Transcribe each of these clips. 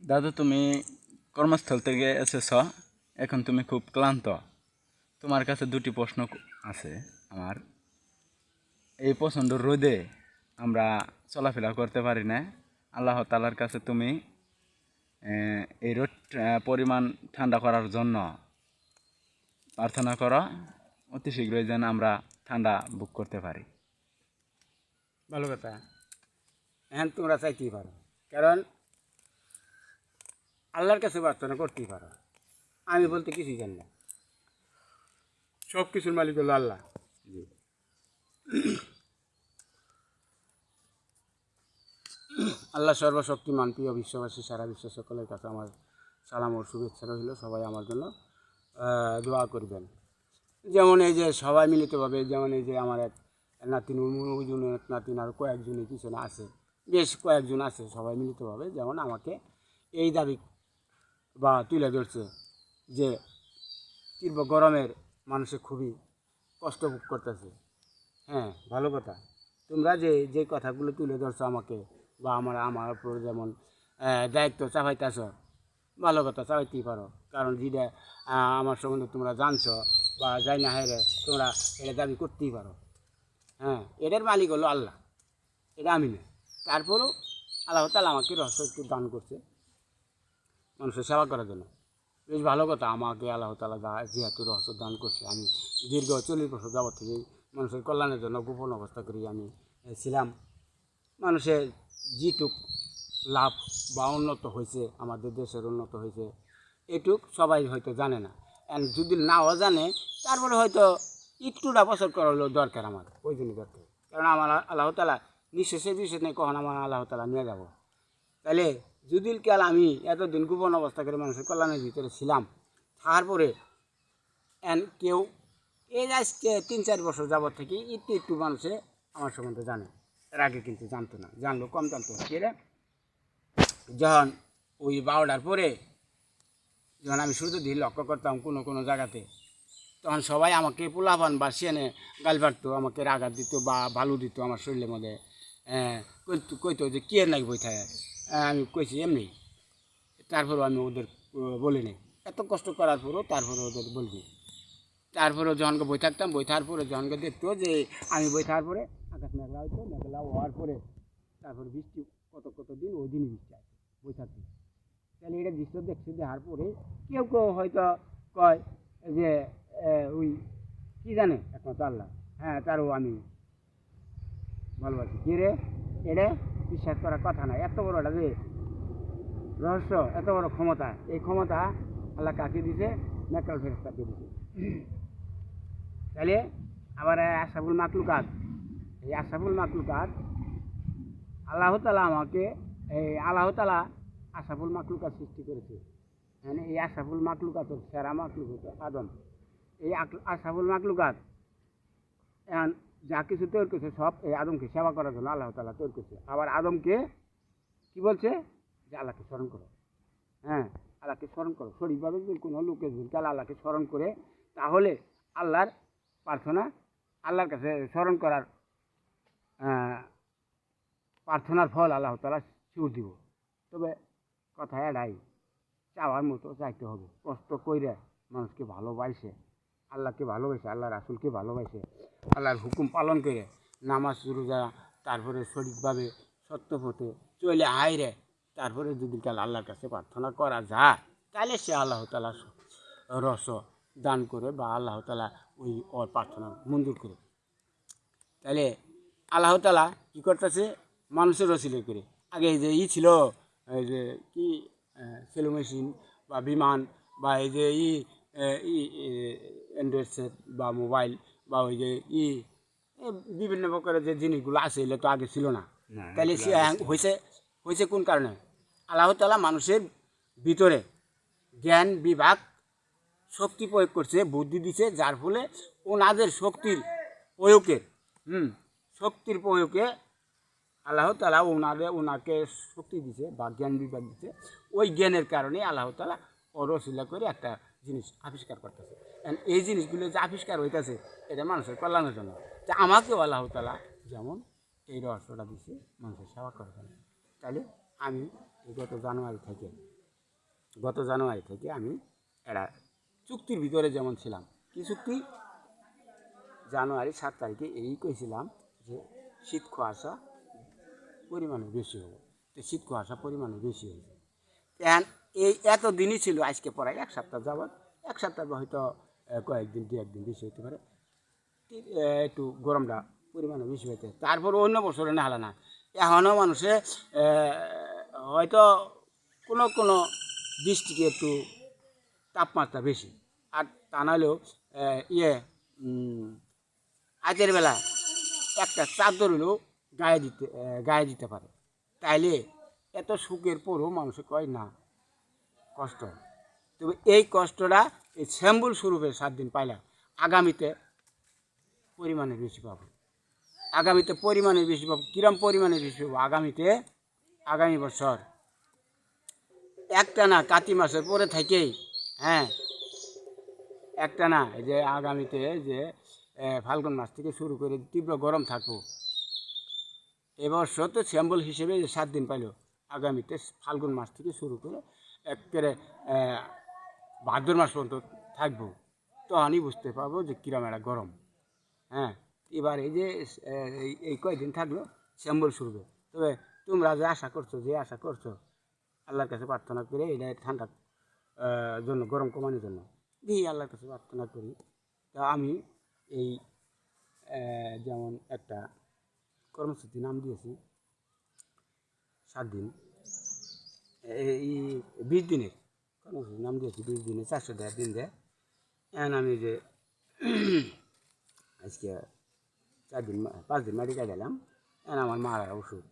দাদু, তুমি কর্মস্থল থেকে এসেছ, এখন তুমি খুব ক্লান্ত। তোমার কাছে দুটি প্রশ্ন আছে আমার। এই প্রচণ্ড রোদে আমরা চলাফেরা করতে পারি না। আল্লাহ তাআলার কাছে তুমি এই রোদ পরিমাণ ঠান্ডা করার জন্য প্রার্থনা করো, অতি শীঘ্রই যেন আমরা ঠান্ডা বুক করতে পারি। ভালো কথা। এখন তোমরা চাইতেই পারো, কারণ আল্লাহর কাছে প্রার্থনা করতেই পারো। আমি বলতে কিছুই জানি না, সব কিছুর মালিক হলো আল্লাহ। জি, আল্লাহ সর্বশক্তিমান। প্রিয় বিশ্ববাসী, সারা বিশ্ব সকলের কাছে আমার সালাম ও শুভেচ্ছা রইল। সবাই আমার জন্য দোয়া করবেন। যেমন এই যে সবাই মিলিতভাবে, যেমন এই যে আমার এক নাতিন, ওইজনের এক নাতিন, আর কয়েকজনের পিছনে আছে, বেশ কয়েকজন আছে, সবাই মিলিতভাবে যেমন আমাকে এই দাবি বা তুলে ধরছে যে তীব্র গরমের মানুষে খুবই কষ্ট ভোগ করতেছে। হ্যাঁ, ভালো কথা। তোমরা যে যে কথাগুলো তুলে ধরছো আমাকে, বা আমার উপর যেমন দায়িত্ব চাপাইতেছ, ভালো কথা, চাপাইতেই পারো। কারণ যেটা আমার সম্বন্ধে তোমরা জানছো বা যাই না হেরে, তোমরা এটা দাবি করতেই পারো। হ্যাঁ, এটার মালিক হলো আল্লাহ, এটা আমি না। তারপরেও আল্লাহ তাআলা আমাকে রহস্য একটু দান করছে মানুষের সেবা করার জন্য। বেশ ভালো কথা। আমাকে আল্লাহ তাআলা যেহেতু রহস্য দান করছে, আমি দীর্ঘ 40 বছর যাবৎ থেকে মানুষের কল্যাণের জন্য গোপন অবস্থা করি আমি ছিলাম। মানুষের যেটুক লাভ বা উন্নত হয়েছে, আমাদের দেশের উন্নত হয়েছে, এটুক সবাই হয়তো জানে না। অ্যান্ড যদি নাও জানে, তারপরে হয়তো একটুটা বছর করা হলো দরকার, আমার প্রয়োজনীয় দরকার। কারণ আমার আল্লাহ তাআলা নিঃশেষে বিশেষ নেই, কখন আমার আল্লাহ তাআলা নিয়ে যাব। তাহলে যদি কাল আমি এতদিন গোপন অবস্থা করে মানুষের কল্যাণের ভিতরে ছিলাম, তারপরে কেউ এই আজকে 3-4 বছর যাবৎ থেকে একটু একটু মানুষে আমার সম্বন্ধে জানে। এর আগে কিন্তু জানতো না, জানলো কম জানতো। রে যখন ওই 12টার পরে যখন আমি সূর্য দিয়ে লক্ষ্য করতাম কোনো কোনো জায়গাতে, তখন সবাই আমাকে পোলাপান বা সেনে গাল পারতো, আমাকে রাগাত দিত বা ভালো দিত আমার শরীরের মধ্যে। কইতো যে কে নাই বই থাকে। আমি কইছি এমনি। তারপরেও আমি ওদের বলিনি, এত কষ্ট করার পরেও তারপরে ওদের বলবি। তারপরেও যখনকে বই থাকতাম, বই থাকার পরে যখনকে দেখতো যে আমি বই থাকার পরে আকাশ মেঘলা হইতো, মেঘলা হওয়ার পরে তারপরে বৃষ্টি কত কত দিন ওই দিনই বৃষ্টি আসে বই থাকতে। তাহলে এটা দৃশ্য দেখছি, দেখার পরে কেউ কেউ হয়তো কয় যে ওই কী জানে একমাত্র আল্লাহ। হ্যাঁ, তারও আমি ভালোবাসি। কে রে, এটা বিশ্বাস করার কথা না। এত বড় একটা যে রহস্য, এত বড় ক্ষমতা, এই ক্ষমতা আল্লাহ কাকে দিছে? মেকাল ফেরেশতাকে দিছে। তাহলে আবার আশরাফুল মাখলুকাত, এই আশরাফুল মাখলুকাত আল্লাহ তাআলা আমাকে, এই আল্লাহ তাআলা আশরাফুল মাখলুকাত সৃষ্টি করেছে। মানে এই আশরাফুল মাখলুকাতের সেরা মাখলুকাত আদম। এই আশরাফুল মাখলুকাত এখন যা কিছু তৈরি করছে সব এই আদমকে সেবা করার জন্য আল্লাহ তাআলা তৈরি করছে। আবার আদমকে কি বলছে? যে আল্লাহকে স্মরণ করো। হ্যাঁ, আল্লাহকে স্মরণ করো। শরীরভাবে যদি কোনো লোকের ভুলকাল আল্লাহকে স্মরণ করে, তাহলে আল্লাহর প্রার্থনা, আল্লাহর কাছে স্মরণ করার প্রার্থনার ফল আল্লাহ তাআলা শিওর দিব। তবে কথা এটাই, চাওয়ার মতো চাইতে হবে। কষ্ট কইরে মানুষকে ভালোবাসে, আল্লাহকে ভালোবাসে, আল্লাহ রাসূলকে ভালোবাসে, আল্লাহর হুকুম পালন করে নামাজ রোজা, তারপরে সঠিকভাবে সত্য পথে চলে আইরে, তারপরে যদি কাল আল্লাহর কাছে প্রার্থনা করা যায়, তাহলে সে আল্লাহ তাআলা রস দান করে বা আল্লাহ তাআলা ওই ওর প্রার্থনা মঞ্জুর করে। তাহলে আল্লাহ তাআলা কী করতেছে? মানুষের রসিলে করে। আগে যে ছিল, এই যে কি সেলো মেশিন বা বিমান, বা এই যে অ্যান্ড্রয়েড সেট বা মোবাইল, বা ওই যে বিভিন্ন প্রকারের যে জিনিসগুলো আছে, এগুলো তো আগে ছিল না। তাহলে সে হয়েছে হয়েছে কোন কারণে? আল্লাহ তাআলা মানুষের ভিতরে জ্ঞান বিভাগ শক্তি প্রয়োগ করছে, বুদ্ধি দিছে, যার ফলে ওনাদের শক্তির প্রয়োগে শক্তির প্রয়োগে আল্লাহ তাআলা ওনাকে শক্তি দিছে বা জ্ঞান বিভাগ দিছে। ওই জ্ঞানের কারণে আল্লাহ তাআলা রসিলা করে একটা জিনিস আবিষ্কার করতেছে। এই জিনিসগুলো যে আবিষ্কার হইতেছে, এটা মানুষের কল্যাণের জন্য। তা আমাকেও আল্লাহ তাআলা যেমন এই রহস্যটা দিছে মানুষের সেবা করার জন্য। তাহলে আমি গত জানুয়ারি থেকে গত জানুয়ারি থেকে আমি একটা চুক্তির ভিতরে যেমন ছিলাম, কি চুক্তি? জানুয়ারি 7 তারিখে এই কইছিলাম যে শীত কুয়াশা পরিমাণে বেশি হবে। তো শীত কুয়াশা পরিমাণে বেশি হয়েছে। এই এত দিনই ছিল, আজকে প্রায় এক সপ্তাহ যাবৎ, এক সপ্তাহ বা হয়তো কয়েকদিন দু একদিন বেশি হতে পারে, একটু গরমটা পরিমাণে বেশি হইতে। তারপর অন্য বছরে না হলে না, এখনও মানুষে হয়তো কোনো কোনো ডিস্ট্রিক্টে একটু তাপমাত্রা বেশি, আর তা নাহলেও আজের বেলা একটা চাদর হলেও গায়ে দিতে পারে। তাইলে এত সুখের পরও মানুষে কয় না, কষ্ট। তবে এই কষ্টটা এই স্যাম্বল স্বরূপে 7 দিন পাইলাম, আগামীতে পরিমাণে বেশি পাবো। আগামীতে পরিমাণে বেশি পাবো। কিরম পরিমাণে বেশি পাবো? আগামী বছর একটা না কাতি মাসের পরে থেকেই, হ্যাঁ, একটা না এই যে আগামীতে যে ফাল্গুন মাস থেকে শুরু করে তীব্র গরম থাকবো। এবছর তো স্যাম্বল হিসেবে 7 দিন পাইল, আগামীতে ফাল্গুন মাস থেকে শুরু করে একেবারে ভাদ্র মাস পর্যন্ত থাকবো। তখনই বুঝতে পারবো যে কিরম একটা গরম। হ্যাঁ, এবার এই যে এই কয়েকদিন থাকলো স্যাম্বল শুরু। তবে তোমরা যে আশা করছো আল্লাহর কাছে প্রার্থনা করে এটা ঠান্ডার জন্য, গরম কমানোর জন্য দিই আল্লাহর কাছে প্রার্থনা করি। তা আমি এই যেমন একটা কর্মসূচি নাম দিয়েছি 7 দিন, এই 20 দিনের কর্মসূচি নাম দিয়েছি। 20 দিনে 400 টাকা দিন দেয়। এখন আমি যে আজকে 5 দিন মাটি কাটালাম। এখন আমার মার ওষুধ,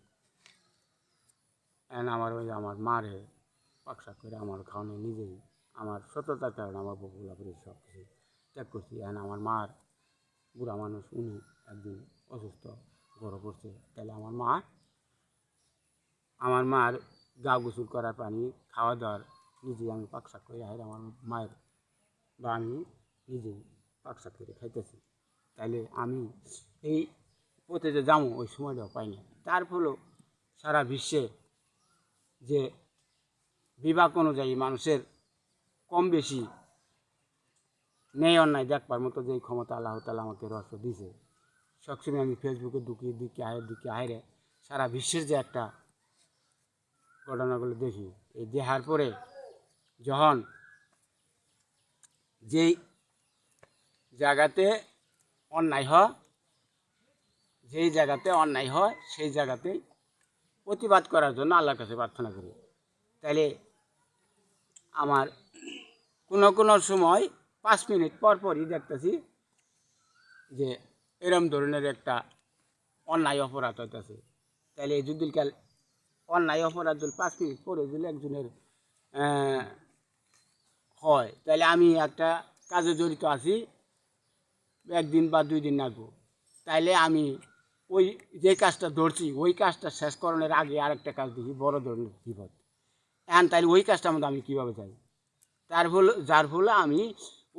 এখন আমার মারে পাকশাক করে আমার খাওয়ানো নিজেই, আমার সততার কারণে আমার বকুলা করে সব কিছু ত্যাগ করছি। এখন আমার মার, বুড়া মানুষ, উনি একদিন অসুস্থ গড়ে পড়ছে। তাহলে আমার মার গা গোসল করার পানি, খাওয়া দাওয়ার নিজেই আমি পাকশাক করে আমার মায়ের বা আমি নিজেই পাকশাক করে খাইতেছি। তাইলে আমি এই পথে যে যাবো ওই সময়টাও পাই না। তার ফলেও সারা বিশ্বে যে বিভাগ অনুযায়ী মানুষের কম বেশি ন্যায় অন্যায় দেখবার মতো যে ক্ষমতা আল্লাহ তাআলা আমাকে রহস্য দিয়েছে, সবসময় আমি ফেসবুকে দিকে হাইরে সারা বিশ্বের যে একটা ঘটনাগুলো দেখি। এই দেখার পরে যখন যেই জায়গাতে অন্যায় হয়, সেই জায়গাতেই প্রতিবাদ করার জন্য আল্লাহর কাছে প্রার্থনা করি। তাইলে আমার কোনো সময় 5 মিনিট পরই দেখতেছি যে এরম ধরনের একটা অন্যায় অপরাধ হইতেছে। তাইলে যদি কাল অন্যায় অপরাধ 5 মিনিট পরে যদি একজনের হয়, তাহলে আমি একটা কাজে জড়িত আছি, 1 দিন বা 2 দিন লাগবো। তাইলে আমি ওই যে কাজটা ধরছি ওই কাজটা শেষ করানোর আগে আরেকটা কাজ দেখি, বড় ধরনের বিপদ। এখন তাইলে ওই কাজটার মধ্যে আমি কীভাবে যাই? যার ফলে আমি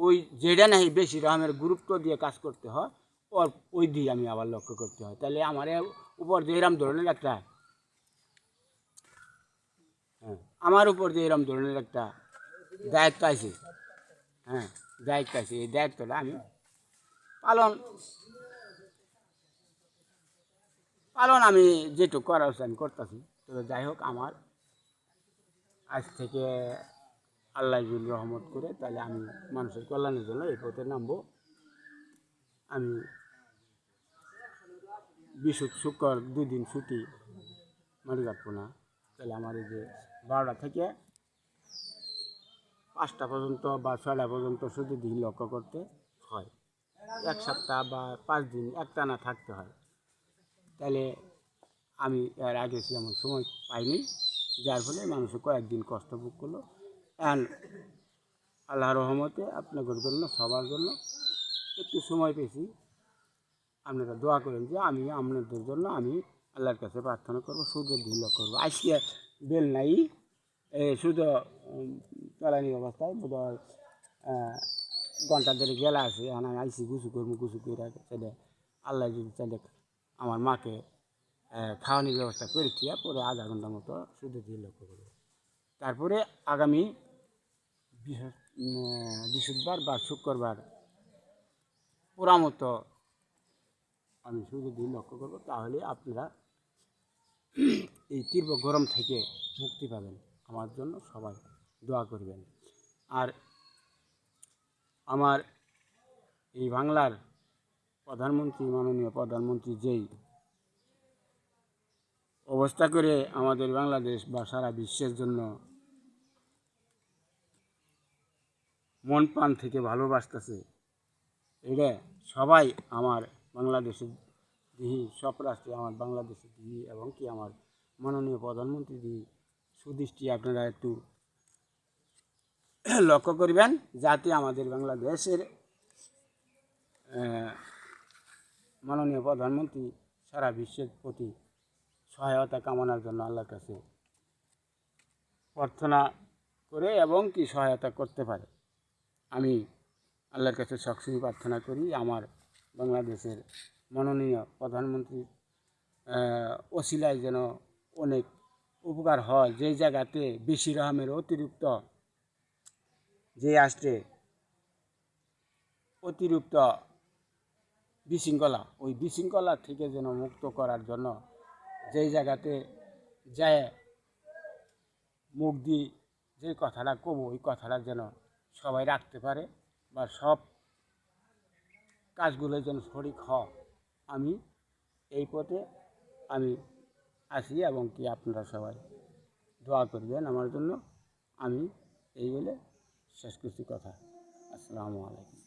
ওই যেটা নাহি বেশি রকমের গুরুত্ব দিয়ে কাজ করতে হয়, ওই দিয়ে আমি আবার লক্ষ্য করতে হয়। তাহলে আমার উপর যে এরম ধরনের একটা দায়িত্ব আছে, এই দায়িত্বটা আমি পালন আমি যেটুকু করা হচ্ছে আমি করতেছি। তবে যাই হোক, আমার আজ থেকে আল্লাহ যদি রহমত করে তাহলে আমি মানুষের কল্যাণের জন্য এই পথে নামবো। আমি শুক্র 2 দিন ছুটি মাটি কাটবো না। তাহলে আমার এই যে 12টা থেকে 5টা পর্যন্ত বা 6টা পর্যন্ত শুধু দিন লক্ষ্য করতে হয়। 1 সপ্তাহ বা 5 দিন একটানা থাকতে হয়। তাহলে আমি এর আগে যেমন সময় পাইনি, যার ফলে মানুষের কয়েকদিন কষ্ট ভোগ করলো। আল্লাহর রহমতে আপনাদের জন্য, সবার জন্য একটু সময় পেয়েছি। আপনারা দোয়া করেন যে আমি আপনাদের জন্য আমি আল্লাহর কাছে প্রার্থনা করবো, সূর্যের দিন লক্ষ্য করবো। আজকে বেল নাই, সূর্য চালানি অবস্থায় বোধহয় ঘন্টা ধরে গেলা আছে। এখন আমি আইসি গুছু করে চাইলে আল্লাহ যদি চাইলে আমার মাকে খাওয়ানোর ব্যবস্থা করেছি, পরে আধা ঘন্টার মতো সূর্যের দিকে লক্ষ্য করবো। তারপরে আগামী বৃহস্পতিবার বা শুক্রবার পুরা মতো আমি সূর্য দিয়ে লক্ষ্য করবো, তাহলে আপনারা এই তীব্র গরম থেকে মুক্তি পাবেন। আমার জন্য সবাই দোয়া করবেন। আর আমার এই বাংলার প্রধানমন্ত্রী, মাননীয় প্রধানমন্ত্রী যেই অবস্থা করে আমাদের বাংলাদেশ বা সারা বিশ্বের জন্য মন প্রাণ থেকে ভালোবাসতেছে, এটা সবাই আমার বাংলাদেশের দিহি, সব রাষ্ট্রে আমার বাংলাদেশের দিহি এবং কি আমার মাননীয় প্রধানমন্ত্রী দিহি সুদৃষ্টি আপনারা একটু লক্ষ্য করবেন, যাতে আমাদের বাংলাদেশের মাননীয় প্রধানমন্ত্রী সারা বিশ্বের প্রতি সহায়তা কামনার জন্য আল্লাহর কাছে প্রার্থনা করে এবং কি সহায়তা করতে পারে। আমি আল্লাহর কাছে সবসময় প্রার্থনা করি আমার বাংলাদেশের মাননীয় প্রধানমন্ত্রীর ওসিলায় যেন অনেক উপকার হয়। যেই জায়গাতে বেশি রকমের অতিরিক্ত যে আসছে অতিরিক্ত বিশৃঙ্খলা, ওই বিশৃঙ্খলা থেকে যেন মুক্ত করার জন্য যেই জায়গাতে যায় মুখ দিয়ে যে কথাটা কব, ওই কথাটা যেন সবাই রাখতে পারে বা সব কাজগুলো যেন সঠিক হয়। আমি এই পথে আমি আসি এবং কি আপনারা সবাই দোয়া করবেন আমার জন্য। আমি এই বলে শেষ করছি কথা। আসসালামু আলাইকুম।